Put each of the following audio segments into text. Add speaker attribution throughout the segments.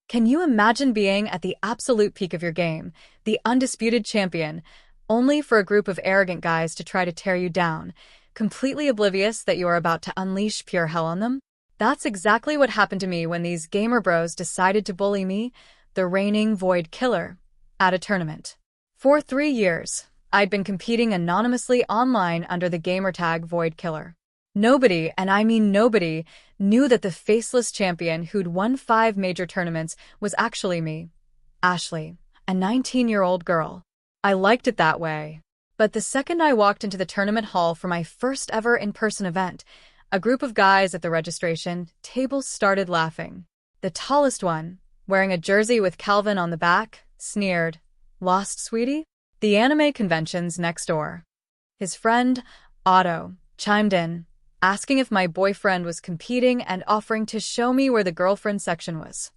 Speaker 1: Can you imagine being at the absolute peak of your game, the undisputed champion, only for a group of arrogant guys to try to tear you down, completely oblivious that you are about to unleash pure hell on them? That's exactly what happened to me when these gamer bros decided to bully me, the reigning Void Killer, at a tournament. For 3 years, I'd been competing anonymously online under the gamertag Void Killer. Nobody, and I mean nobody, knew that the faceless champion who'd won 5 major tournaments was actually me, Ashley, a 19-year-old girl. I liked it that way. But the second I walked into the tournament hall for my first ever in-person event, a group of guys at the registration table started laughing. The tallest one, wearing a jersey with Calvin on the back, sneered, "Lost, sweetie?" The anime convention's next door. His friend, Otto, chimed in, asking if my boyfriend was competing and offering to show me where the girlfriend section was.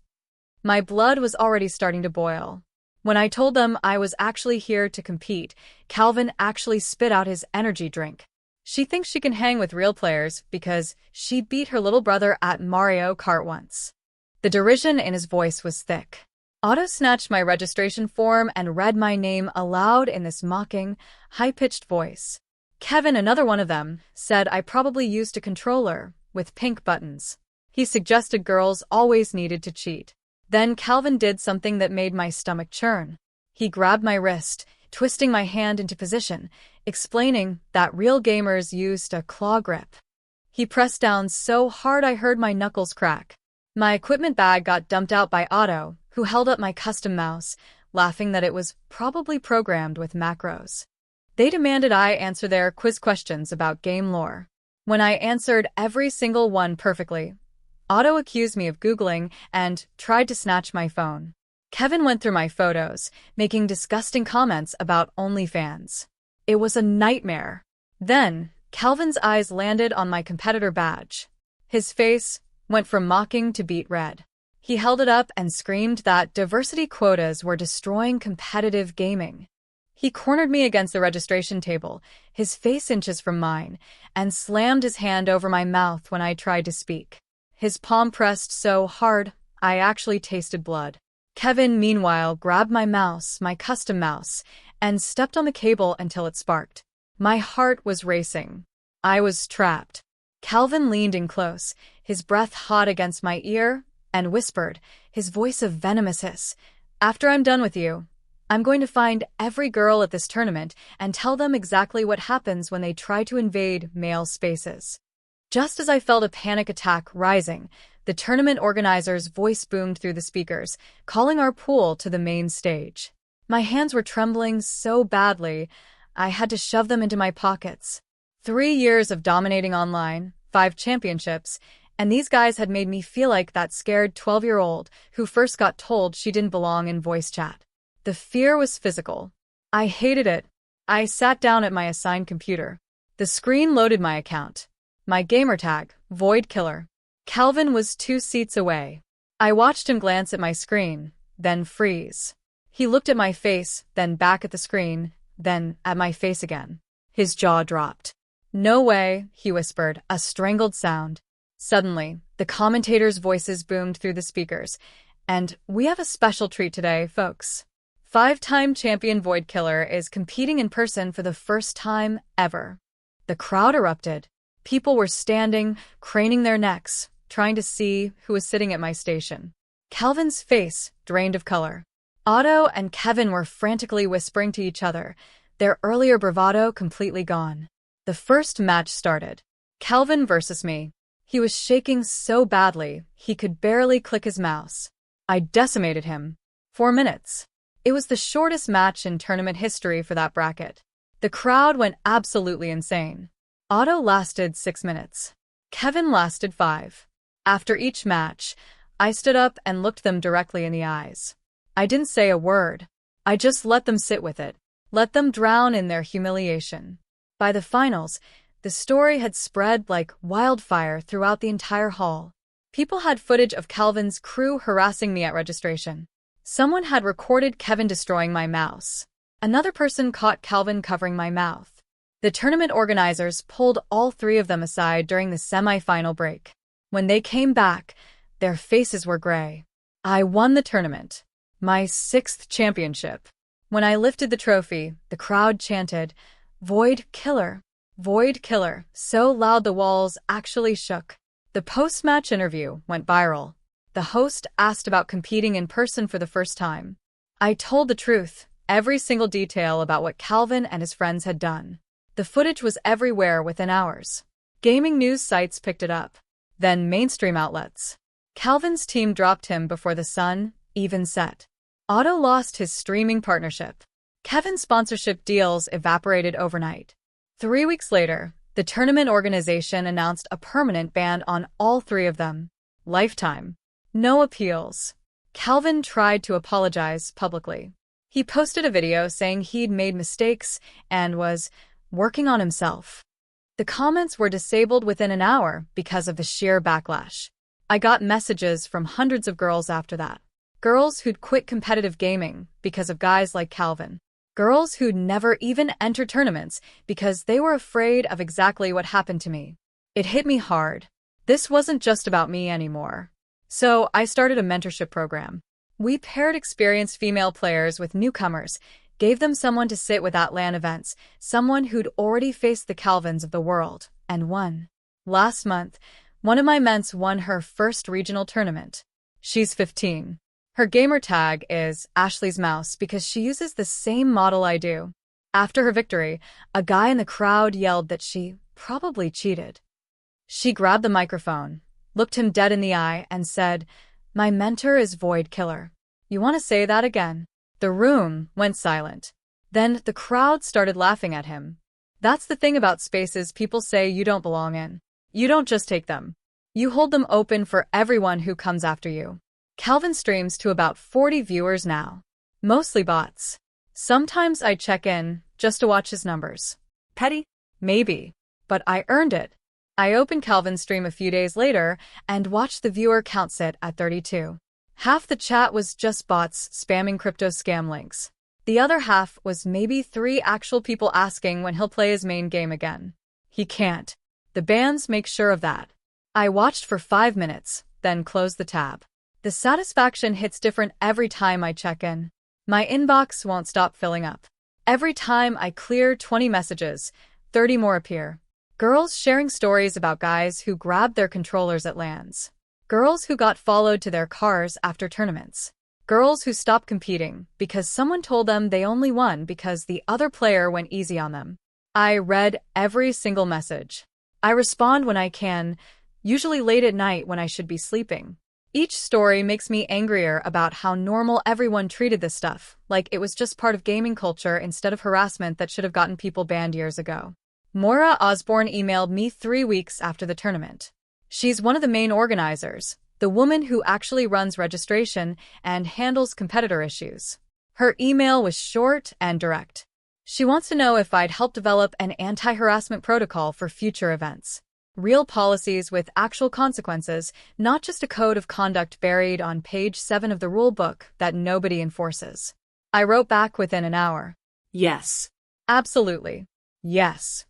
Speaker 1: My blood was already starting to boil. When I told them I was actually here to compete, Calvin actually spit out his energy drink. She thinks she can hang with real players because she beat her little brother at Mario Kart once. The derision in his voice was thick. Otto snatched my registration form and read my name aloud in this mocking, high-pitched voice. Kevin, another one of them, said I probably used a controller with pink buttons. He suggested girls always needed to cheat. Then Calvin did something that made my stomach churn. He grabbed my wrist, twisting my hand into position, explaining that real gamers used a claw grip. He pressed down so hard I heard my knuckles crack. My equipment bag got dumped out by Otto, who held up my custom mouse, laughing that it was probably programmed with macros. They demanded I answer their quiz questions about game lore. When I answered every single one perfectly, Otto accused me of Googling and tried to snatch my phone. Kevin went through my photos, making disgusting comments about OnlyFans. It was a nightmare. Then, Calvin's eyes landed on my competitor badge. His face went from mocking to beet red. He held it up and screamed that diversity quotas were destroying competitive gaming. He cornered me against the registration table, his face inches from mine, and slammed his hand over my mouth when I tried to speak. His palm pressed so hard, I actually tasted blood. Kevin, meanwhile, grabbed my mouse, my custom mouse, and stepped on the cable until it sparked. My heart was racing. I was trapped. Calvin leaned in close, his breath hot against my ear, and whispered, his voice a venomous hiss, "After I'm done with you, I'm going to find every girl at this tournament and tell them exactly what happens when they try to invade male spaces." Just as I felt a panic attack rising, the tournament organizer's voice boomed through the speakers, calling our pool to the main stage. My hands were trembling so badly, I had to shove them into my pockets. 3 years of dominating online, 5 championships, and these guys had made me feel like that scared 12-year-old who first got told she didn't belong in voice chat. The fear was physical. I hated it. I sat down at my assigned computer. The screen loaded my account. My gamertag, Void Killer. Calvin was 2 seats away. I watched him glance at my screen, then freeze. He looked at my face, then back at the screen, then at my face again. His jaw dropped. "No way," he whispered, a strangled sound. Suddenly, the commentators' voices boomed through the speakers. "And we have a special treat today, folks. 5-time champion Void Killer is competing in person for the first time ever." The crowd erupted. People were standing, craning their necks, trying to see who was sitting at my station. Calvin's face drained of color. Otto and Kevin were frantically whispering to each other, their earlier bravado completely gone. The first match started. Calvin versus me. He was shaking so badly, he could barely click his mouse. I decimated him. 4 minutes. It was the shortest match in tournament history for that bracket. The crowd went absolutely insane. Otto lasted 6 minutes. Kevin lasted 5. After each match, I stood up and looked them directly in the eyes. I didn't say a word. I just let them sit with it. Let them drown in their humiliation. By the finals, the story had spread like wildfire throughout the entire hall. People had footage of Calvin's crew harassing me at registration. Someone had recorded Kevin destroying my mouse. Another person caught Calvin covering my mouth. The tournament organizers pulled all 3 of them aside during the semi-final break. When they came back, their faces were gray. I won the tournament. My 6th championship. When I lifted the trophy, the crowd chanted, "Void Killer! Void Killer!" so loud the walls actually shook. The post-match interview went viral. The host asked about competing in person for the first time. I told the truth, every single detail about what Calvin and his friends had done. The footage was everywhere within hours. Gaming news sites picked it up. Then mainstream outlets. Calvin's team dropped him before the sun even set. Otto lost his streaming partnership. Kevin's sponsorship deals evaporated overnight. 3 weeks later, the tournament organization announced a permanent ban on all 3 of them. Lifetime. No appeals. Calvin tried to apologize publicly. He posted a video saying he'd made mistakes and was working on himself. The comments were disabled within an hour because of the sheer backlash. I got messages from hundreds of girls after that. Girls who'd quit competitive gaming because of guys like Calvin. Girls who'd never even entered tournaments because they were afraid of exactly what happened to me. It hit me hard. This wasn't just about me anymore. So I started a mentorship program. We paired experienced female players with newcomers, gave them someone to sit with at LAN events, someone who'd already faced the Calvins of the world, and won. Last month, one of my ments won her first regional tournament. She's 15. Her gamer tag is Ashley's Mouse because she uses the same model I do. After her victory, a guy in the crowd yelled that she probably cheated. She grabbed the microphone, looked him dead in the eye, and said, "My mentor is Void Killer. You want to say that again?" The room went silent. Then the crowd started laughing at him. That's the thing about spaces people say you don't belong in. You don't just take them. You hold them open for everyone who comes after you. Calvin streams to about 40 viewers now. Mostly bots. Sometimes I check in just to watch his numbers. Petty? Maybe. But I earned it. I opened Calvin's stream a few days later and watched the viewer count sit at 32. Half the chat was just bots spamming crypto scam links. The other half was maybe 3 actual people asking when he'll play his main game again. He can't. The bans make sure of that. I watched for 5 minutes, then closed the tab. The satisfaction hits different every time I check in. My inbox won't stop filling up. Every time I clear 20 messages, 30 more appear. Girls sharing stories about guys who grabbed their controllers at LANs. Girls who got followed to their cars after tournaments. Girls who stopped competing because someone told them they only won because the other player went easy on them. I read every single message. I respond when I can, usually late at night when I should be sleeping. Each story makes me angrier about how normal everyone treated this stuff, like it was just part of gaming culture instead of harassment that should have gotten people banned years ago. Moira Osborne emailed me 3 weeks after the tournament. She's one of the main organizers, the woman who actually runs registration and handles competitor issues. Her email was short and direct. She wants to know if I'd help develop an anti-harassment protocol for future events. Real policies with actual consequences, not just a code of conduct buried on page 7 of the rule book that nobody enforces. I wrote back within an hour. Yes. Absolutely. Yes.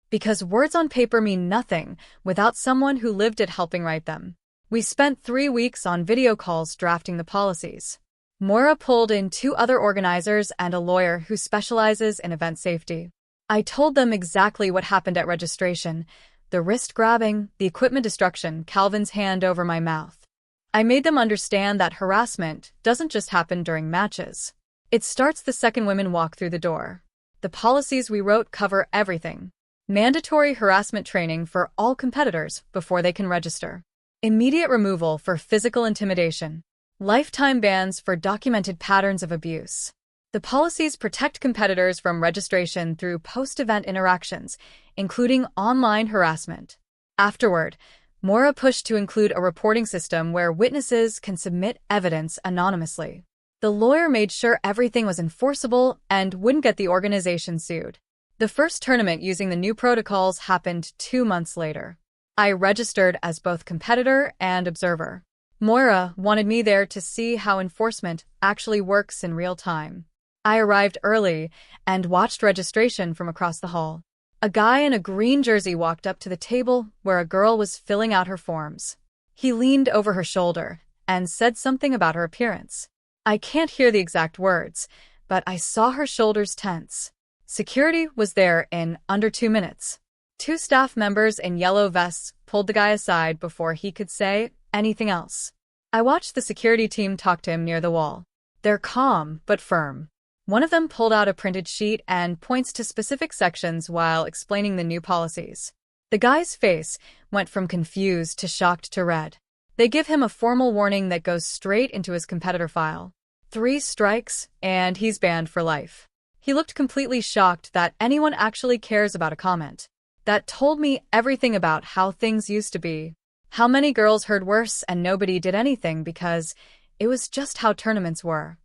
Speaker 1: Because words on paper mean nothing without someone who lived it helping write them. We spent 3 weeks on video calls drafting the policies. Moira pulled in 2 other organizers and a lawyer who specializes in event safety. I told them exactly what happened at registration. The wrist grabbing, the equipment destruction, Calvin's hand over my mouth. I made them understand that harassment doesn't just happen during matches. It starts the second women walk through the door. The policies we wrote cover everything. Mandatory harassment training for all competitors before they can register. Immediate removal for physical intimidation. Lifetime bans for documented patterns of abuse. The policies protect competitors from registration through post-event interactions, including online harassment. Afterward, Moira pushed to include a reporting system where witnesses can submit evidence anonymously. The lawyer made sure everything was enforceable and wouldn't get the organization sued. The first tournament using the new protocols happened 2 months later. I registered as both competitor and observer. Moira wanted me there to see how enforcement actually works in real time. I arrived early and watched registration from across the hall. A guy in a green jersey walked up to the table where a girl was filling out her forms. He leaned over her shoulder and said something about her appearance. I can't hear the exact words, but I saw her shoulders tense. Security was there in under 2 minutes. 2 staff members in yellow vests pulled the guy aside before he could say anything else. I watched the security team talk to him near the wall. They're calm but firm. One of them pulled out a printed sheet and points to specific sections while explaining the new policies. The guy's face went from confused to shocked to red. They give him a formal warning that goes straight into his competitor file. 3 strikes, and he's banned for life. He looked completely shocked that anyone actually cares about a comment. That told me everything about how things used to be. How many girls heard worse and nobody did anything because it was just how tournaments were.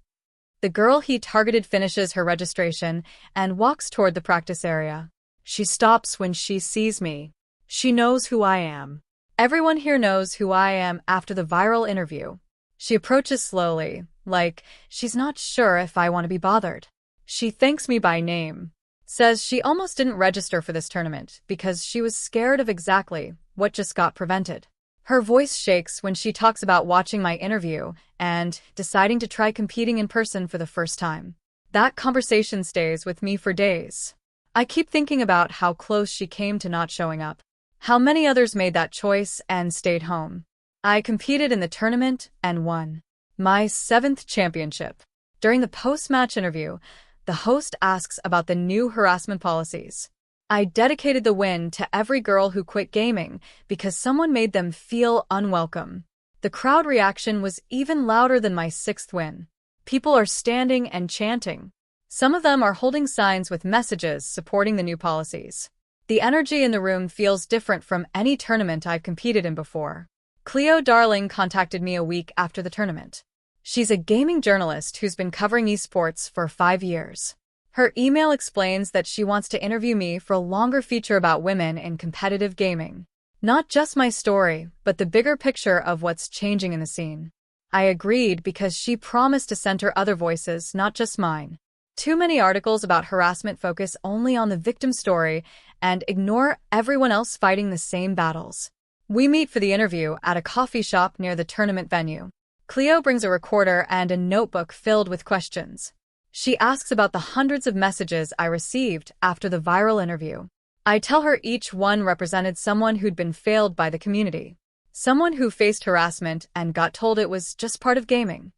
Speaker 1: The girl he targeted finishes her registration and walks toward the practice area. She stops when she sees me. She knows who I am. Everyone here knows who I am after the viral interview. She approaches slowly, like she's not sure if I want to be bothered. She thanks me by name. Says she almost didn't register for this tournament because she was scared of exactly what just got prevented. Her voice shakes when she talks about watching my interview and deciding to try competing in person for the first time. That conversation stays with me for days. I keep thinking about how close she came to not showing up. How many others made that choice and stayed home. I competed in the tournament and won. My 7th championship. During the post-match interview, the host asks about the new harassment policies. I dedicated the win to every girl who quit gaming because someone made them feel unwelcome. The crowd reaction was even louder than my 6th win. People are standing and chanting. Some of them are holding signs with messages supporting the new policies. The energy in the room feels different from any tournament I've competed in before. Cleo Darling contacted me a week after the tournament. She's a gaming journalist who's been covering esports for 5 years. Her email explains that she wants to interview me for a longer feature about women in competitive gaming. Not just my story, but the bigger picture of what's changing in the scene. I agreed because she promised to center other voices, not just mine. Too many articles about harassment focus only on the victim story and ignore everyone else fighting the same battles. We meet for the interview at a coffee shop near the tournament venue. Cleo brings a recorder and a notebook filled with questions. She asks about the hundreds of messages I received after the viral interview. I tell her each one represented someone who'd been failed by the community. Someone who faced harassment and got told it was just part of gaming.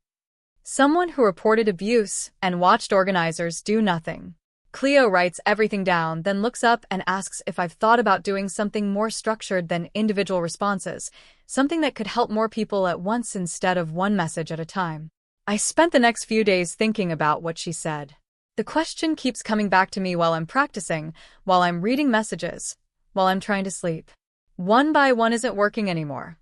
Speaker 1: Someone who reported abuse and watched organizers do nothing. Cleo writes everything down, then looks up and asks if I've thought about doing something more structured than individual responses, something that could help more people at once instead of one message at a time. I spent the next few days thinking about what she said. The question keeps coming back to me while I'm practicing, while I'm reading messages, while I'm trying to sleep. One by one isn't working anymore.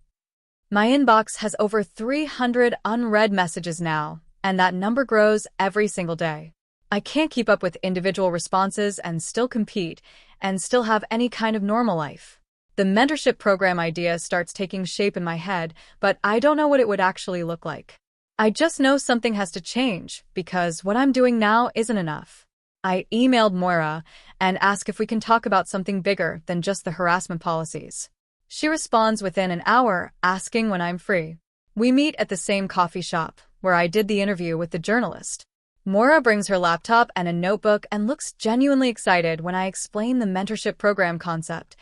Speaker 1: My inbox has over 300 unread messages now, and that number grows every single day. I can't keep up with individual responses and still compete, and still have any kind of normal life. The mentorship program idea starts taking shape in my head, but I don't know what it would actually look like. I just know something has to change, because what I'm doing now isn't enough. I emailed Moira and asked if we can talk about something bigger than just the harassment policies. She responds within an hour, asking when I'm free. We meet at the same coffee shop, where I did the interview with the journalist. Moira brings her laptop and a notebook and looks genuinely excited when I explain the mentorship program concept,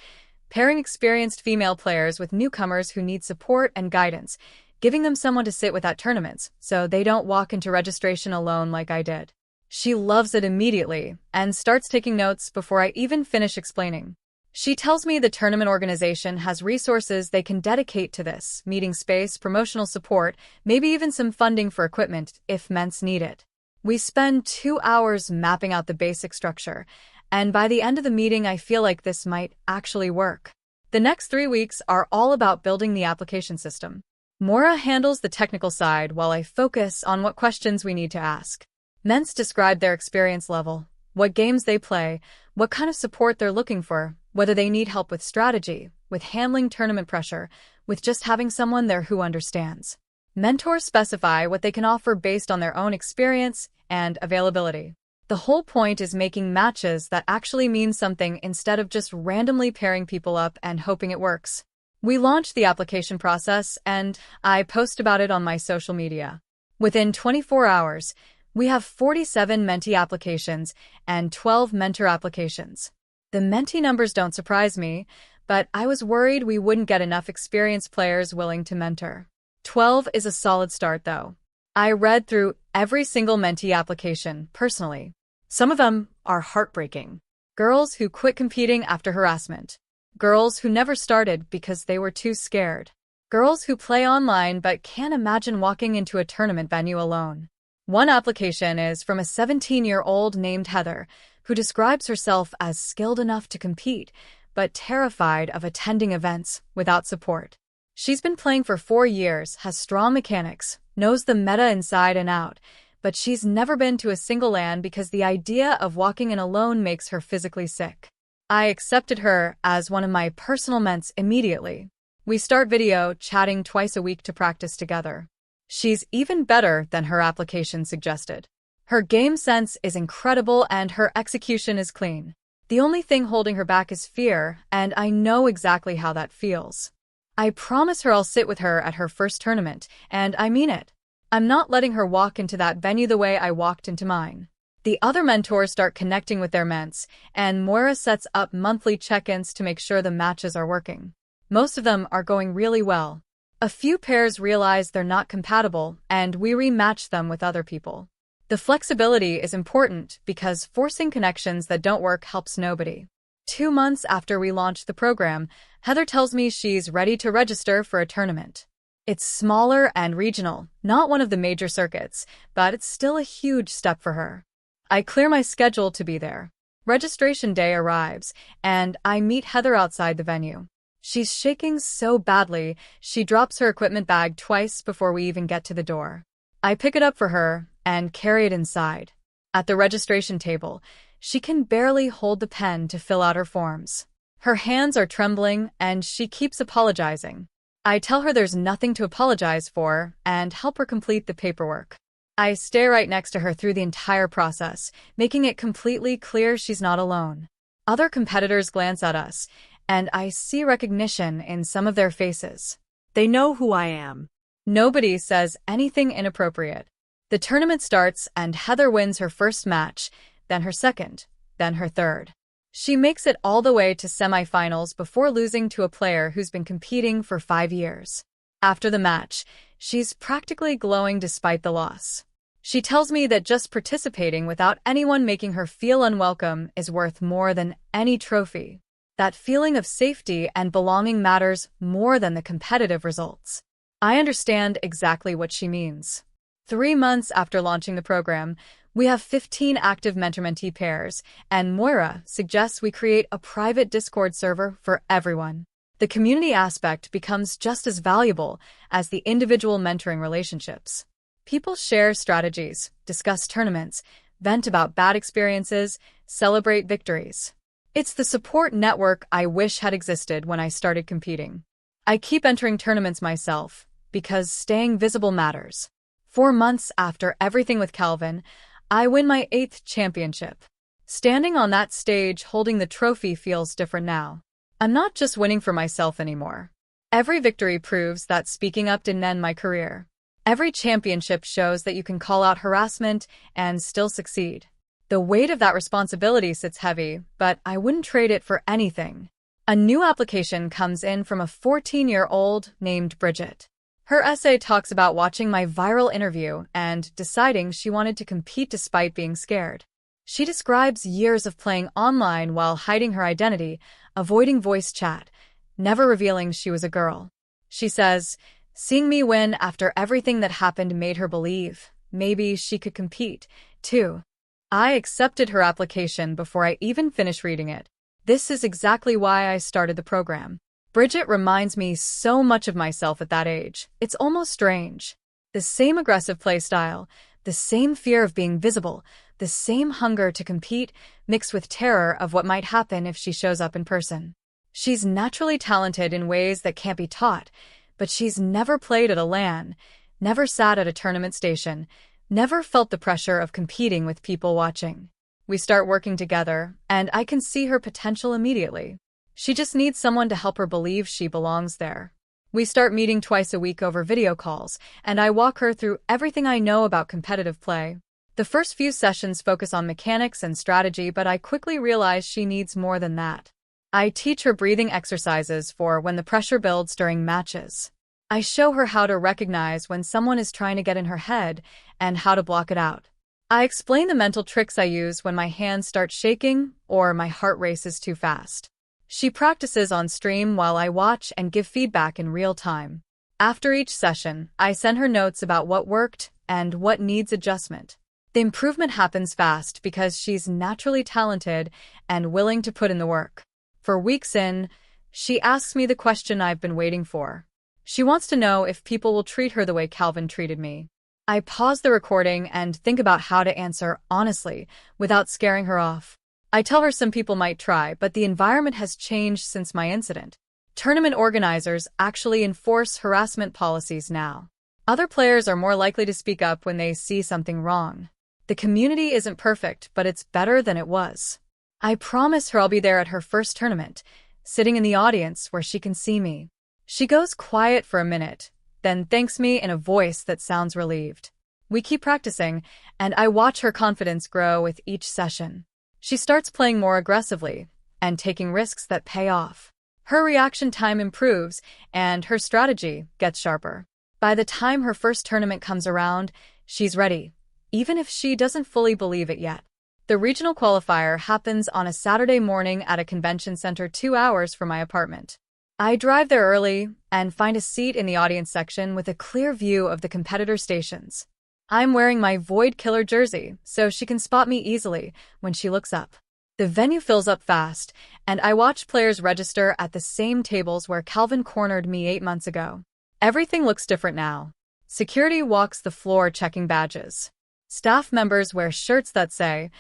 Speaker 1: pairing experienced female players with newcomers who need support and guidance, giving them someone to sit with at tournaments so they don't walk into registration alone like I did. She loves it immediately and starts taking notes before I even finish explaining. She tells me the tournament organization has resources they can dedicate to this, meeting space, promotional support, maybe even some funding for equipment if Ments need it. We spend 2 hours mapping out the basic structure, and by the end of the meeting I feel like this might actually work. The next 3 weeks are all about building the application system. Moira handles the technical side while I focus on what questions we need to ask. Ments describe their experience level, what games they play, what kind of support they're looking for, whether they need help with strategy, with handling tournament pressure, with just having someone there who understands. Mentors specify what they can offer based on their own experience and availability. The whole point is making matches that actually mean something instead of just randomly pairing people up and hoping it works. We launched the application process and I post about it on my social media. Within 24 hours, we have 47 mentee applications and 12 mentor applications. The mentee numbers don't surprise me, but I was worried we wouldn't get enough experienced players willing to mentor. 12 is a solid start, though. I read through every single mentee application personally. Some of them are heartbreaking. Girls who quit competing after harassment. Girls who never started because they were too scared. Girls who play online but can't imagine walking into a tournament venue alone. One application is from a 17-year-old named Heather, who describes herself as skilled enough to compete, but terrified of attending events without support. She's been playing for 4 years, has strong mechanics, knows the meta inside and out, but she's never been to a single LAN because the idea of walking in alone makes her physically sick. I accepted her as one of my personal ments immediately. We start video chatting twice a week to practice together. She's even better than her application suggested. Her game sense is incredible and her execution is clean. The only thing holding her back is fear, and I know exactly how that feels. I promise her I'll sit with her at her first tournament, and I mean it. I'm not letting her walk into that venue the way I walked into mine. The other mentors start connecting with their ments, and Moira sets up monthly check-ins to make sure the matches are working. Most of them are going really well. A few pairs realize they're not compatible, and we rematch them with other people. The flexibility is important because forcing connections that don't work helps nobody. 2 months after we launched the program, Heather tells me she's ready to register for a tournament. It's smaller and regional, not one of the major circuits, but it's still a huge step for her. I clear my schedule to be there. Registration day arrives, and I meet Heather outside the venue. She's shaking so badly, she drops her equipment bag twice before we even get to the door. I pick it up for her and carry it inside. At the registration table, she can barely hold the pen to fill out her forms. Her hands are trembling, and she keeps apologizing. I tell her there's nothing to apologize for and help her complete the paperwork. I stay right next to her through the entire process, making it completely clear she's not alone. Other competitors glance at us, and I see recognition in some of their faces. They know who I am. Nobody says anything inappropriate. The tournament starts, and Heather wins her first match, then her second, then her third. She makes it all the way to semifinals before losing to a player who's been competing for 5 years. After the match, she's practically glowing despite the loss. She tells me that just participating without anyone making her feel unwelcome is worth more than any trophy. That feeling of safety and belonging matters more than the competitive results. I understand exactly what she means. 3 months after launching the program, we have 15 active mentor-mentee pairs, and Moira suggests we create a private Discord server for everyone. The community aspect becomes just as valuable as the individual mentoring relationships. People share strategies, discuss tournaments, vent about bad experiences, celebrate victories. It's the support network I wish had existed when I started competing. I keep entering tournaments myself because staying visible matters. 4 months after everything with Calvin, I win my 8th championship. Standing on that stage holding the trophy feels different now. I'm not just winning for myself anymore. Every victory proves that speaking up didn't end my career. Every championship shows that you can call out harassment and still succeed. The weight of that responsibility sits heavy, but I wouldn't trade it for anything. A new application comes in from a 14-year-old named Bridget. Her essay talks about watching my viral interview and deciding she wanted to compete despite being scared. She describes years of playing online while hiding her identity, avoiding voice chat, never revealing she was a girl. She says, seeing me win after everything that happened made her believe maybe she could compete, too. I accepted her application before I even finished reading it. This is exactly why I started the program. Bridget reminds me so much of myself at that age. It's almost strange. The same aggressive play style, the same fear of being visible, the same hunger to compete, mixed with terror of what might happen if she shows up in person. She's naturally talented in ways that can't be taught, but she's never played at a LAN, never sat at a tournament station, never felt the pressure of competing with people watching. We start working together, and I can see her potential immediately. She just needs someone to help her believe she belongs there. We start meeting twice a week over video calls, and I walk her through everything I know about competitive play. The first few sessions focus on mechanics and strategy, but I quickly realize she needs more than that. I teach her breathing exercises for when the pressure builds during matches. I show her how to recognize when someone is trying to get in her head and how to block it out. I explain the mental tricks I use when my hands start shaking or my heart races too fast. She practices on stream while I watch and give feedback in real time. After each session, I send her notes about what worked and what needs adjustment. The improvement happens fast because she's naturally talented and willing to put in the work. For weeks in, she asks me the question I've been waiting for. She wants to know if people will treat her the way Calvin treated me. I pause the recording and think about how to answer honestly, without scaring her off. I tell her some people might try, but the environment has changed since my incident. Tournament organizers actually enforce harassment policies now. Other players are more likely to speak up when they see something wrong. The community isn't perfect, but it's better than it was. I promise her I'll be there at her first tournament, sitting in the audience where she can see me. She goes quiet for a minute, then thanks me in a voice that sounds relieved. We keep practicing, and I watch her confidence grow with each session. She starts playing more aggressively and taking risks that pay off. Her reaction time improves, and her strategy gets sharper. By the time her first tournament comes around, she's ready, even if she doesn't fully believe it yet. The regional qualifier happens on a Saturday morning at a convention center 2 hours from my apartment. I drive there early and find a seat in the audience section with a clear view of the competitor stations. I'm wearing my Void Killer jersey, so she can spot me easily when she looks up. The venue fills up fast, and I watch players register at the same tables where Calvin cornered me 8 months ago. Everything looks different now. Security walks the floor checking badges. Staff members wear shirts that say,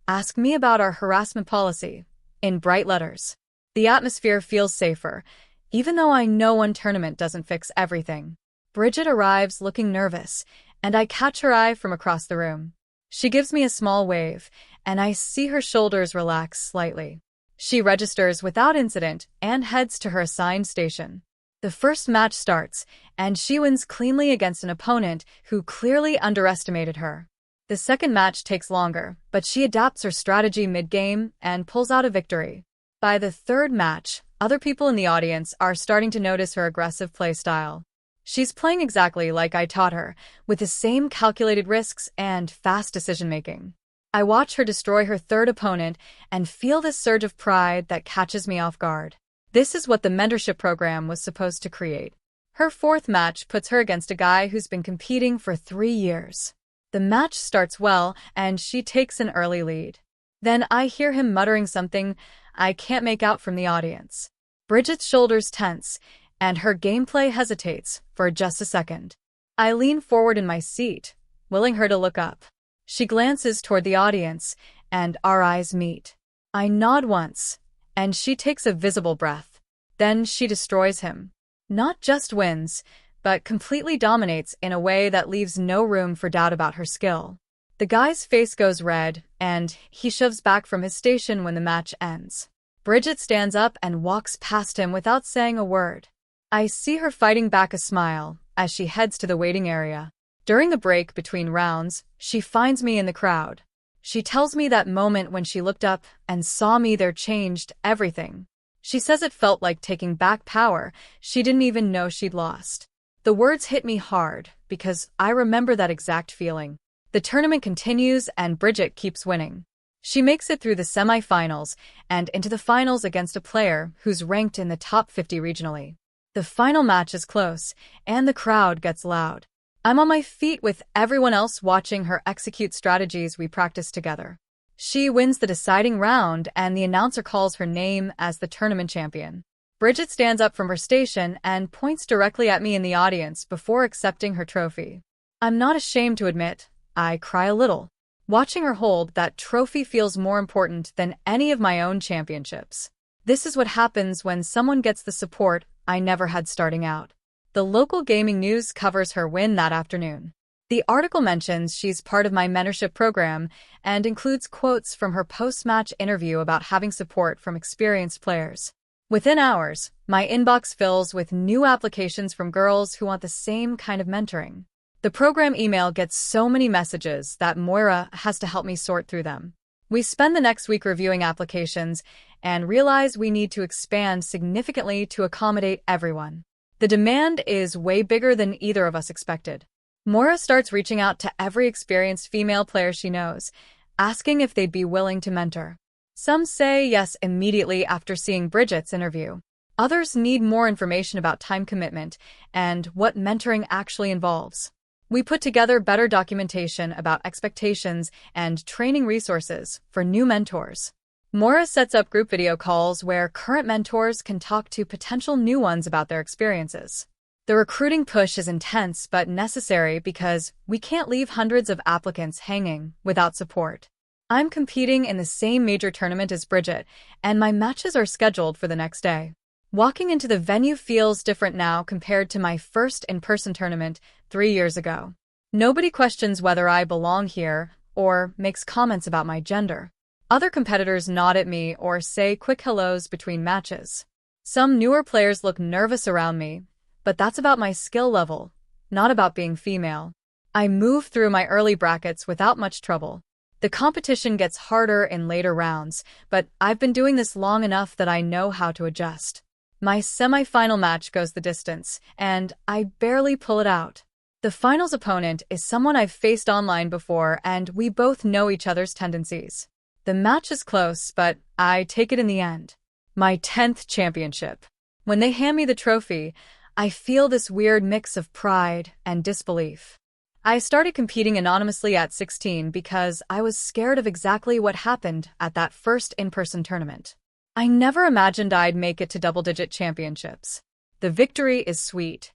Speaker 1: "Ask me about our harassment policy," in bright letters. The atmosphere feels safer, even though I know one tournament doesn't fix everything. Bridget arrives looking nervous, and I catch her eye from across the room. She gives me a small wave, and I see her shoulders relax slightly. She registers without incident and heads to her assigned station. The first match starts, and she wins cleanly against an opponent who clearly underestimated her. The second match takes longer, but she adapts her strategy mid-game and pulls out a victory. By the third match, other people in the audience are starting to notice her aggressive play style. She's playing exactly like I taught her, with the same calculated risks and fast decision-making. I watch her destroy her third opponent and feel this surge of pride that catches me off guard. This is what the mentorship program was supposed to create. Her fourth match puts her against a guy who's been competing for 3 years. The match starts well, and she takes an early lead. Then I hear him muttering something I can't make out from the audience. Bridget's shoulders tense, and her gameplay hesitates for just a second. I lean forward in my seat, willing her to look up. She glances toward the audience, and our eyes meet. I nod once, and she takes a visible breath. Then she destroys him. Not just wins, but completely dominates in a way that leaves no room for doubt about her skill. The guy's face goes red, and he shoves back from his station when the match ends. Bridget stands up and walks past him without saying a word. I see her fighting back a smile as she heads to the waiting area. During the break between rounds, she finds me in the crowd. She tells me that moment when she looked up and saw me there changed everything. She says it felt like taking back power she didn't even know she'd lost. The words hit me hard because I remember that exact feeling. The tournament continues and Bridget keeps winning. She makes it through the semifinals and into the finals against a player who's ranked in the top 50 regionally. The final match is close, and the crowd gets loud. I'm on my feet with everyone else watching her execute strategies we practiced together. She wins the deciding round, and the announcer calls her name as the tournament champion. Bridget stands up from her station and points directly at me in the audience before accepting her trophy. I'm not ashamed to admit, I cry a little. Watching her hold that trophy feels more important than any of my own championships. This is what happens when someone gets the support I never had starting out. The local gaming news covers her win that afternoon. The article mentions she's part of my mentorship program and includes quotes from her post-match interview about having support from experienced players. Within hours, my inbox fills with new applications from girls who want the same kind of mentoring. The program email gets so many messages that Moira has to help me sort through them. We spend the next week reviewing applications and realize we need to expand significantly to accommodate everyone. The demand is way bigger than either of us expected. Moira starts reaching out to every experienced female player she knows, asking if they'd be willing to mentor. Some say yes immediately after seeing Bridget's interview. Others need more information about time commitment and what mentoring actually involves. We put together better documentation about expectations and training resources for new mentors. Moira sets up group video calls where current mentors can talk to potential new ones about their experiences. The recruiting push is intense but necessary because we can't leave hundreds of applicants hanging without support. I'm competing in the same major tournament as Bridget, and my matches are scheduled for the next day. Walking into the venue feels different now compared to my first in-person tournament 3 years ago. Nobody questions whether I belong here or makes comments about my gender. Other competitors nod at me or say quick hellos between matches. Some newer players look nervous around me, but that's about my skill level, not about being female. I move through my early brackets without much trouble. The competition gets harder in later rounds, but I've been doing this long enough that I know how to adjust. My semi-final match goes the distance, and I barely pull it out. The finals opponent is someone I've faced online before, and we both know each other's tendencies. The match is close, but I take it in the end. My 10th championship. When they hand me the trophy, I feel this weird mix of pride and disbelief. I started competing anonymously at 16 because I was scared of exactly what happened at that first in-person tournament. I never imagined I'd make it to double-digit championships. The victory is sweet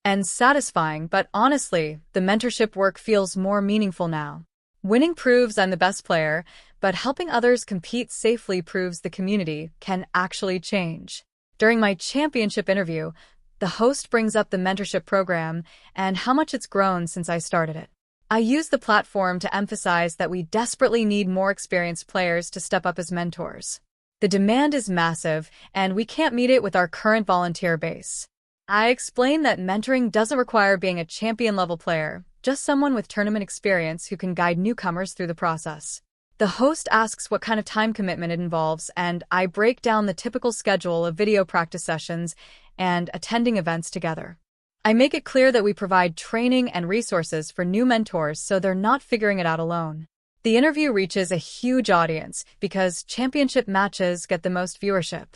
Speaker 1: and satisfying, but honestly, the mentorship work feels more meaningful now. Winning proves I'm the best player, but helping others compete safely proves the community can actually change. During my championship interview, the host brings up the mentorship program and how much it's grown since I started it. I use the platform to emphasize that we desperately need more experienced players to step up as mentors. The demand is massive, and we can't meet it with our current volunteer base. I explain that mentoring doesn't require being a champion-level player, just someone with tournament experience who can guide newcomers through the process. The host asks what kind of time commitment it involves, and I break down the typical schedule of video practice sessions and attending events together. I make it clear that we provide training and resources for new mentors so they're not figuring it out alone. The interview reaches a huge audience because championship matches get the most viewership.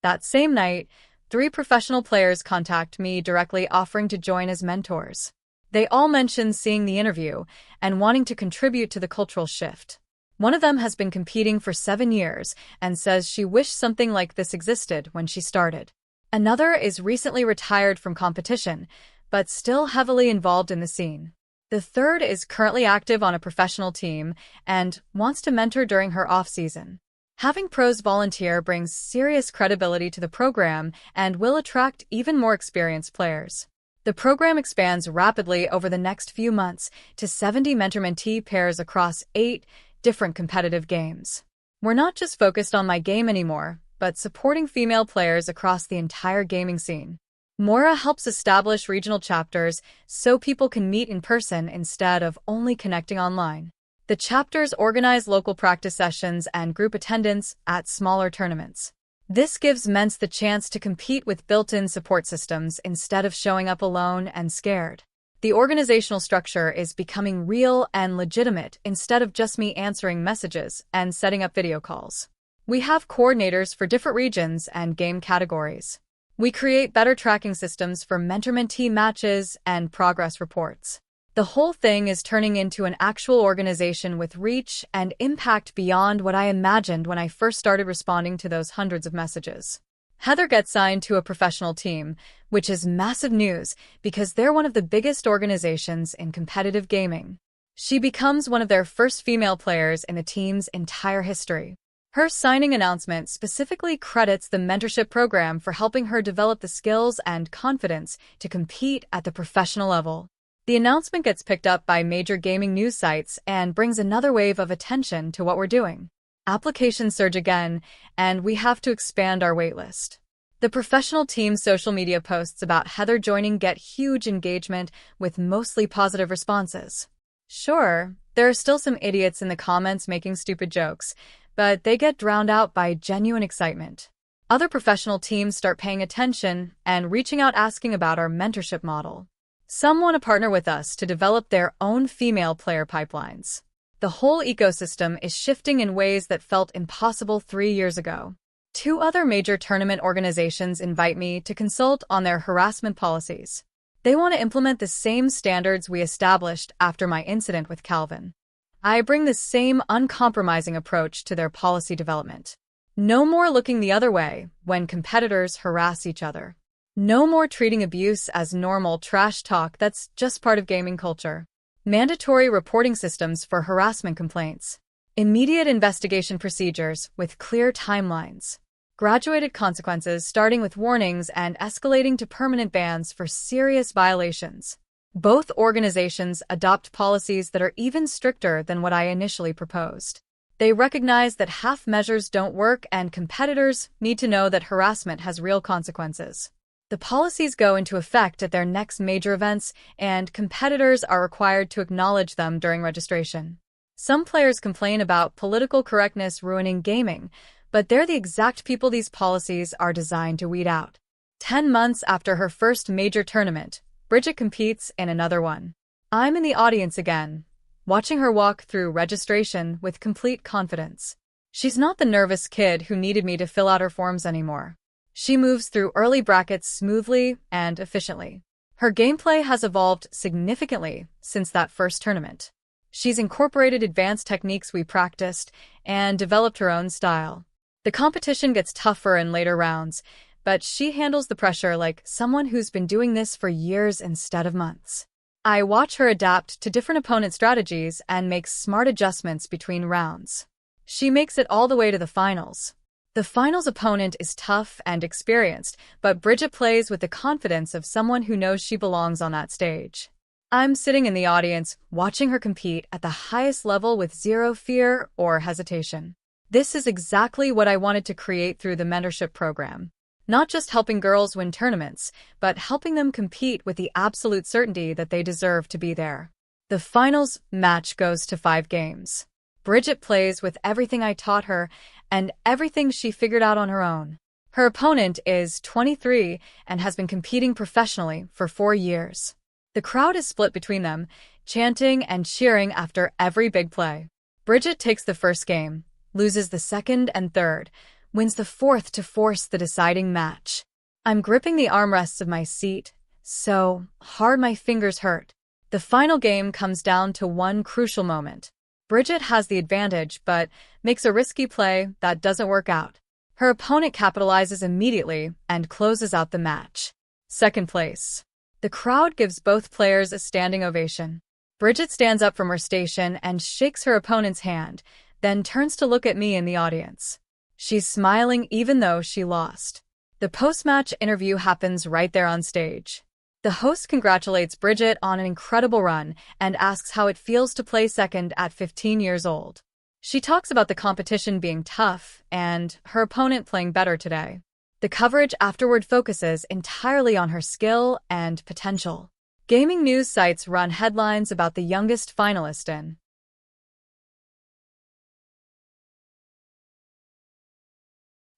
Speaker 1: That same night, 3 professional players contact me directly offering to join as mentors. They all mention seeing the interview and wanting to contribute to the cultural shift. One of them has been competing for 7 years and says she wished something like this existed when she started. Another is recently retired from competition, but still heavily involved in the scene. The third is currently active on a professional team and wants to mentor during her off-season. Having pros volunteer brings serious credibility to the program and will attract even more experienced players. The program expands rapidly over the next few months to 70 mentor-mentee pairs across 8 different competitive games. We're not just focused on my game anymore, but supporting female players across the entire gaming scene. Moira helps establish regional chapters so people can meet in person instead of only connecting online. The chapters organize local practice sessions and group attendance at smaller tournaments. This gives Ments the chance to compete with built-in support systems instead of showing up alone and scared. The organizational structure is becoming real and legitimate instead of just me answering messages and setting up video calls. We have coordinators for different regions and game categories. We create better tracking systems for mentor-mentee matches and progress reports. The whole thing is turning into an actual organization with reach and impact beyond what I imagined when I first started responding to those hundreds of messages. Heather gets signed to a professional team, which is massive news because they're one of the biggest organizations in competitive gaming. She becomes one of their first female players in the team's entire history. Her signing announcement specifically credits the mentorship program for helping her develop the skills and confidence to compete at the professional level. The announcement gets picked up by major gaming news sites and brings another wave of attention to what we're doing. Applications surge again, and we have to expand our waitlist. The professional team's social media posts about Heather joining get huge engagement with mostly positive responses. Sure, there are still some idiots in the comments making stupid jokes, but they get drowned out by genuine excitement. Other professional teams start paying attention and reaching out asking about our mentorship model. Some want to partner with us to develop their own female player pipelines. The whole ecosystem is shifting in ways that felt impossible 3 years ago. 2 other major tournament organizations invite me to consult on their harassment policies. They want to implement the same standards we established after my incident with Calvin. I bring the same uncompromising approach to their policy development. No more looking the other way when competitors harass each other. No more treating abuse as normal trash talk that's just part of gaming culture. Mandatory reporting systems for harassment complaints. Immediate investigation procedures with clear timelines. Graduated consequences starting with warnings and escalating to permanent bans for serious violations. Both organizations adopt policies that are even stricter than what I initially proposed. They recognize that half measures don't work and competitors need to know that harassment has real consequences. The policies go into effect at their next major events, and competitors are required to acknowledge them during registration. Some players complain about political correctness ruining gaming, but they're the exact people these policies are designed to weed out. 10 months after her first major tournament, Bridget competes in another one. I'm in the audience again, watching her walk through registration with complete confidence. She's not the nervous kid who needed me to fill out her forms anymore. She moves through early brackets smoothly and efficiently. Her gameplay has evolved significantly since that first tournament. She's incorporated advanced techniques we practiced and developed her own style. The competition gets tougher in later rounds, but she handles the pressure like someone who's been doing this for years instead of months. I watch her adapt to different opponent strategies and make smart adjustments between rounds. She makes it all the way to the finals. The finals opponent is tough and experienced, but Bridget plays with the confidence of someone who knows she belongs on that stage. I'm sitting in the audience, watching her compete at the highest level with zero fear or hesitation. This is exactly what I wanted to create through the mentorship program. Not just helping girls win tournaments, but helping them compete with the absolute certainty that they deserve to be there. The finals match goes to 5 games. Bridget plays with everything I taught her and everything she figured out on her own. Her opponent is 23 and has been competing professionally for 4 years. The crowd is split between them, chanting and cheering after every big play. Bridget takes the first game, loses the second and third, wins the fourth to force the deciding match. I'm gripping the armrests of my seat, so hard my fingers hurt. The final game comes down to one crucial moment. Bridget has the advantage, but makes a risky play that doesn't work out. Her opponent capitalizes immediately and closes out the match. Second place. The crowd gives both players a standing ovation. Bridget stands up from her station and shakes her opponent's hand, then turns to look at me in the audience. She's smiling even though she lost. The post-match interview happens right there on stage. The host congratulates Bridget on an incredible run and asks how it feels to play second at 15 years old. She talks about the competition being tough and her opponent playing better today. The coverage afterward focuses entirely on her skill and potential. Gaming news sites run headlines about the youngest finalist in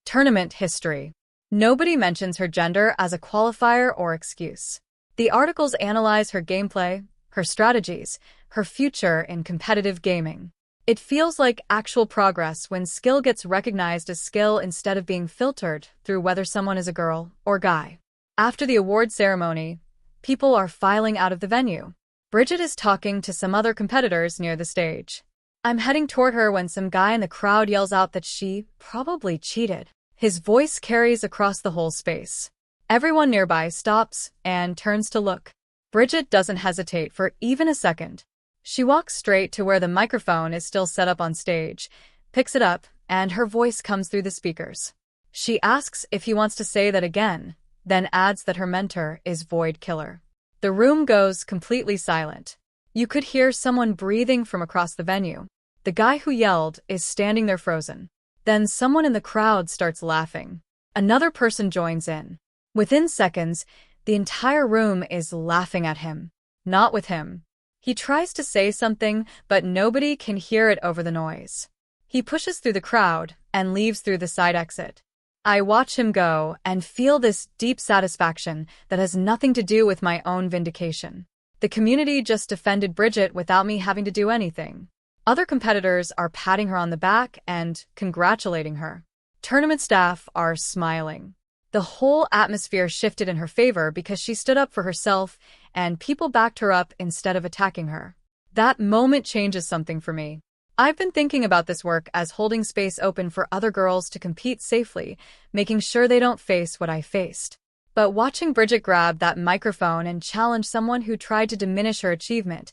Speaker 1: tournament history. Nobody mentions her gender as a qualifier or excuse. The articles analyze her gameplay, her strategies, her future in competitive gaming. It feels like actual progress when skill gets recognized as skill instead of being filtered through whether someone is a girl or guy. After the award ceremony, people are filing out of the venue. Bridget is talking to some other competitors near the stage. I'm heading toward her when some guy in the crowd yells out that she probably cheated. His voice carries across the whole space. Everyone nearby stops and turns to look. Bridget doesn't hesitate for even a second. She walks straight to where the microphone is still set up on stage, picks it up, and her voice comes through the speakers. She asks if he wants to say that again, then adds that her mentor is Void Killer. The room goes completely silent. You could hear someone breathing from across the venue. The guy who yelled is standing there frozen. Then someone in the crowd starts laughing. Another person joins in. Within seconds, the entire room is laughing at him. Not with him. He tries to say something, but nobody can hear it over the noise. He pushes through the crowd and leaves through the side exit. I watch him go and feel this deep satisfaction that has nothing to do with my own vindication. The community just defended Bridget without me having to do anything. Other competitors are patting her on the back and congratulating her. Tournament staff are smiling. The whole atmosphere shifted in her favor because she stood up for herself and people backed her up instead of attacking her. That moment changes something for me. I've been thinking about this work as holding space open for other girls to compete safely, making sure they don't face what I faced. But watching Bridget grab that microphone and challenge someone who tried to diminish her achievement,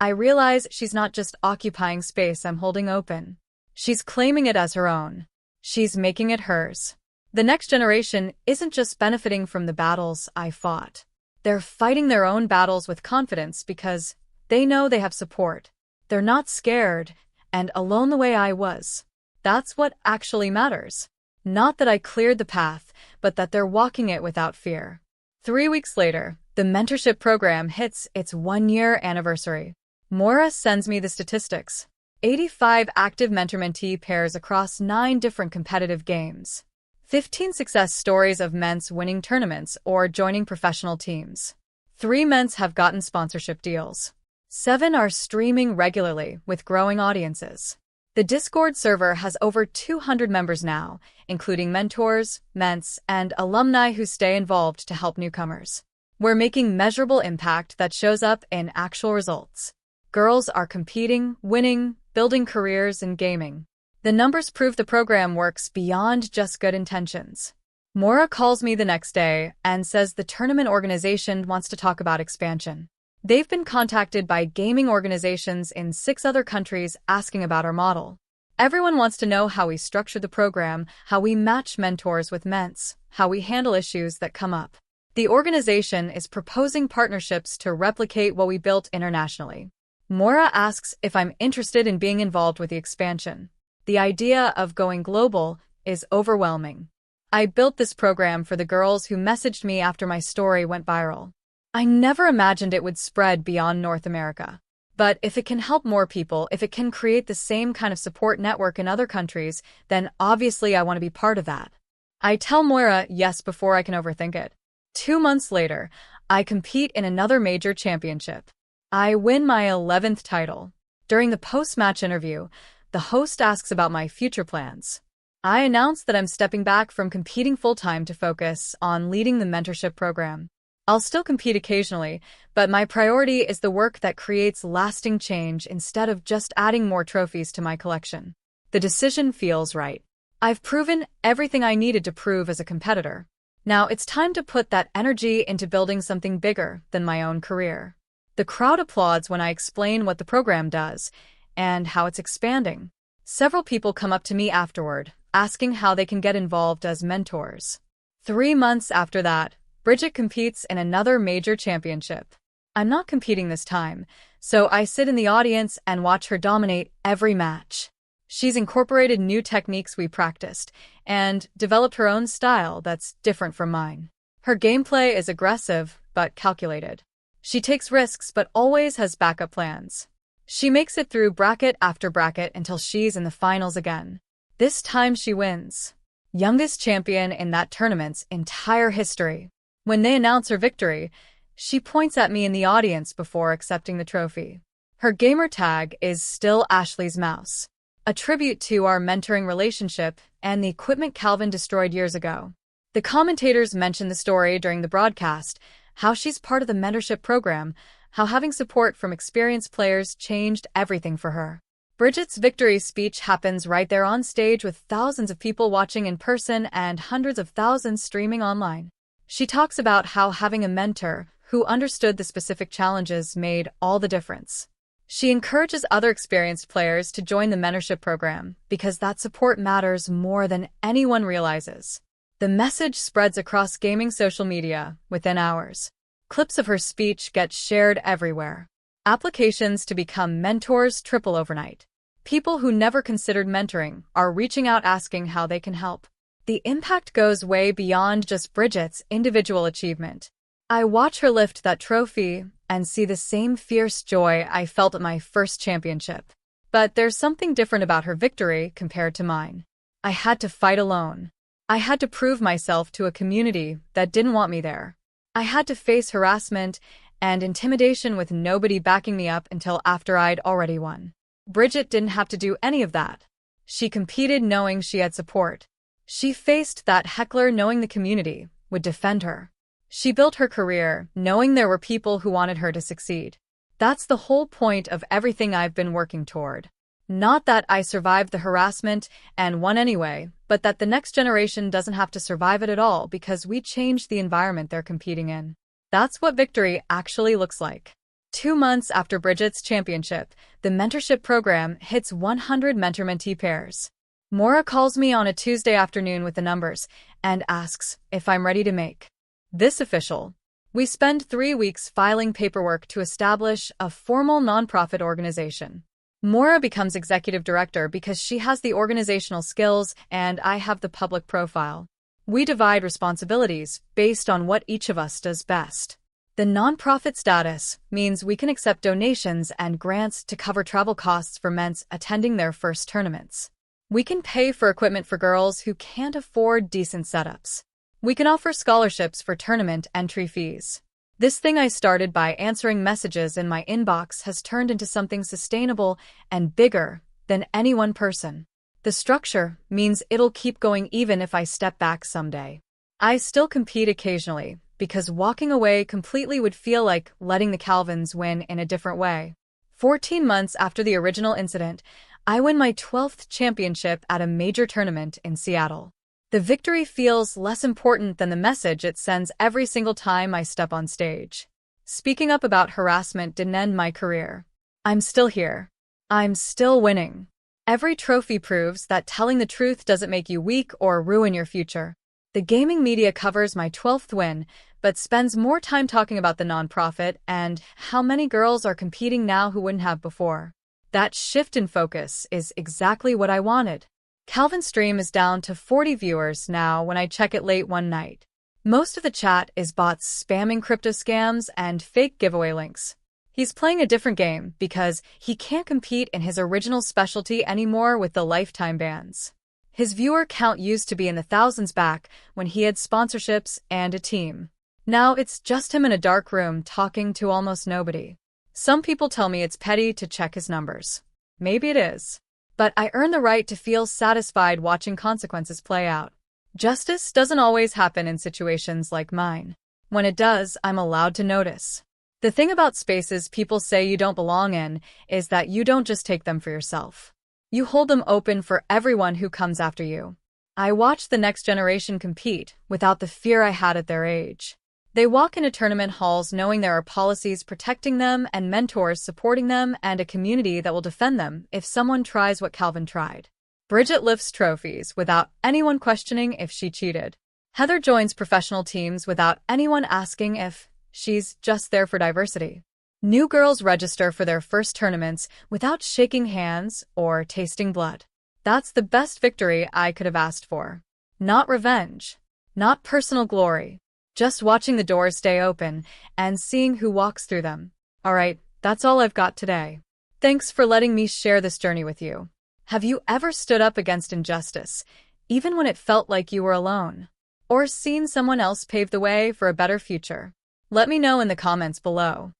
Speaker 1: I realize she's not just occupying space I'm holding open. She's claiming it as her own. She's making it hers. The next generation isn't just benefiting from the battles I fought. They're fighting their own battles with confidence because they know they have support. They're not scared and alone the way I was. That's what actually matters. Not that I cleared the path, but that they're walking it without fear. 3 weeks later, the mentorship program hits its 1-year anniversary. Moira sends me the statistics. 85 active mentor-mentee pairs across 9 different competitive games. 15 success stories of men's winning tournaments or joining professional teams. 3 men's have gotten sponsorship deals. 7 are streaming regularly with growing audiences. The Discord server has over 200 members now, including mentors, ments, and alumni who stay involved to help newcomers. We're making measurable impact that shows up in actual results. Girls are competing, winning, building careers in gaming. The numbers prove the program works beyond just good intentions. Moira calls me the next day and says the tournament organization wants to talk about expansion. They've been contacted by gaming organizations in 6 other countries asking about our model. Everyone wants to know how we structure the program, how we match mentors with ments, how we handle issues that come up. The organization is proposing partnerships to replicate what we built internationally. Moira asks if I'm interested in being involved with the expansion. The idea of going global is overwhelming. I built this program for the girls who messaged me after my story went viral. I never imagined it would spread beyond North America. But if it can help more people, if it can create the same kind of support network in other countries, then obviously I want to be part of that. I tell Moira yes before I can overthink it. 2 months later, I compete in another major championship. I win my 11th title. During the post-match interview, the host asks about my future plans. I announce that I'm stepping back from competing full-time to focus on leading the mentorship program. I'll still compete occasionally, but my priority is the work that creates lasting change instead of just adding more trophies to my collection. The decision feels right. I've proven everything I needed to prove as a competitor. Now it's time to put that energy into building something bigger than my own career. The crowd applauds when I explain what the program does and how it's expanding. Several people come up to me afterward, asking how they can get involved as mentors. 3 months after that, Bridget competes in another major championship. I'm not competing this time, so I sit in the audience and watch her dominate every match. She's incorporated new techniques we practiced and developed her own style that's different from mine. Her gameplay is aggressive but calculated. She takes risks but always has backup plans. She makes it through bracket after bracket until she's in the finals again. This time she wins. Youngest champion in that tournament's entire history. When they announce her victory, she points at me in the audience before accepting the trophy. Her gamer tag is still Ashley's Mouse, a tribute to our mentoring relationship and the equipment Calvin destroyed years ago. The commentators mention the story during the broadcast, how she's part of the mentorship program, how having support from experienced players changed everything for her. Bridget's victory speech happens right there on stage with thousands of people watching in person and hundreds of thousands streaming online. She talks about how having a mentor who understood the specific challenges made all the difference. She encourages other experienced players to join the mentorship program because that support matters more than anyone realizes. The message spreads across gaming social media within hours. Clips of her speech get shared everywhere. Applications to become mentors triple overnight. People who never considered mentoring are reaching out asking how they can help. The impact goes way beyond just Bridget's individual achievement. I watch her lift that trophy and see the same fierce joy I felt at my first championship. But there's something different about her victory compared to mine. I had to fight alone. I had to prove myself to a community that didn't want me there. I had to face harassment and intimidation with nobody backing me up until after I'd already won. Bridget didn't have to do any of that. She competed knowing she had support. She faced that heckler knowing the community would defend her. She built her career knowing there were people who wanted her to succeed. That's the whole point of everything I've been working toward. Not that I survived the harassment and won anyway, but that the next generation doesn't have to survive it at all because we changed the environment they're competing in. That's what victory actually looks like. 2 months after Bridget's championship, the mentorship program hits 100 mentor-mentee pairs. Maura calls me on a Tuesday afternoon with the numbers and asks if I'm ready to make this official. We spend 3 weeks filing paperwork to establish a formal nonprofit organization. Maura becomes executive director because she has the organizational skills and I have the public profile. We divide responsibilities based on what each of us does best. The nonprofit status means we can accept donations and grants to cover travel costs for men attending their first tournaments. We can pay for equipment for girls who can't afford decent setups. We can offer scholarships for tournament entry fees. This thing I started by answering messages in my inbox has turned into something sustainable and bigger than any one person. The structure means it'll keep going even if I step back someday. I still compete occasionally, because walking away completely would feel like letting the Calvins win in a different way. 14 months after the original incident, I win my 12th championship at a major tournament in Seattle. The victory feels less important than the message it sends every single time I step on stage. Speaking up about harassment didn't end my career. I'm still here. I'm still winning. Every trophy proves that telling the truth doesn't make you weak or ruin your future. The gaming media covers my 12th win, but spends more time talking about the nonprofit and how many girls are competing now who wouldn't have before. That shift in focus is exactly what I wanted. Calvin's stream is down to 40 viewers now when I check it late one night. Most of the chat is bots spamming crypto scams and fake giveaway links. He's playing a different game because he can't compete in his original specialty anymore with the lifetime bans. His viewer count used to be in the thousands back when he had sponsorships and a team. Now it's just him in a dark room talking to almost nobody. Some people tell me it's petty to check his numbers. Maybe it is. But I earn the right to feel satisfied watching consequences play out. Justice doesn't always happen in situations like mine. When it does, I'm allowed to notice. The thing about spaces people say you don't belong in is that you don't just take them for yourself. You hold them open for everyone who comes after you. I watch the next generation compete without the fear I had at their age. They walk into tournament halls knowing there are policies protecting them and mentors supporting them and a community that will defend them if someone tries what Calvin tried. Bridget lifts trophies without anyone questioning if she cheated. Heather joins professional teams without anyone asking if she's just there for diversity. New girls register for their first tournaments without shaking hands or tasting blood. That's the best victory I could have asked for. Not revenge. Not personal glory. Just watching the doors stay open and seeing who walks through them. All right, that's all I've got today. Thanks for letting me share this journey with you. Have you ever stood up against injustice, even when it felt like you were alone? Or seen someone else pave the way for a better future? Let me know in the comments below.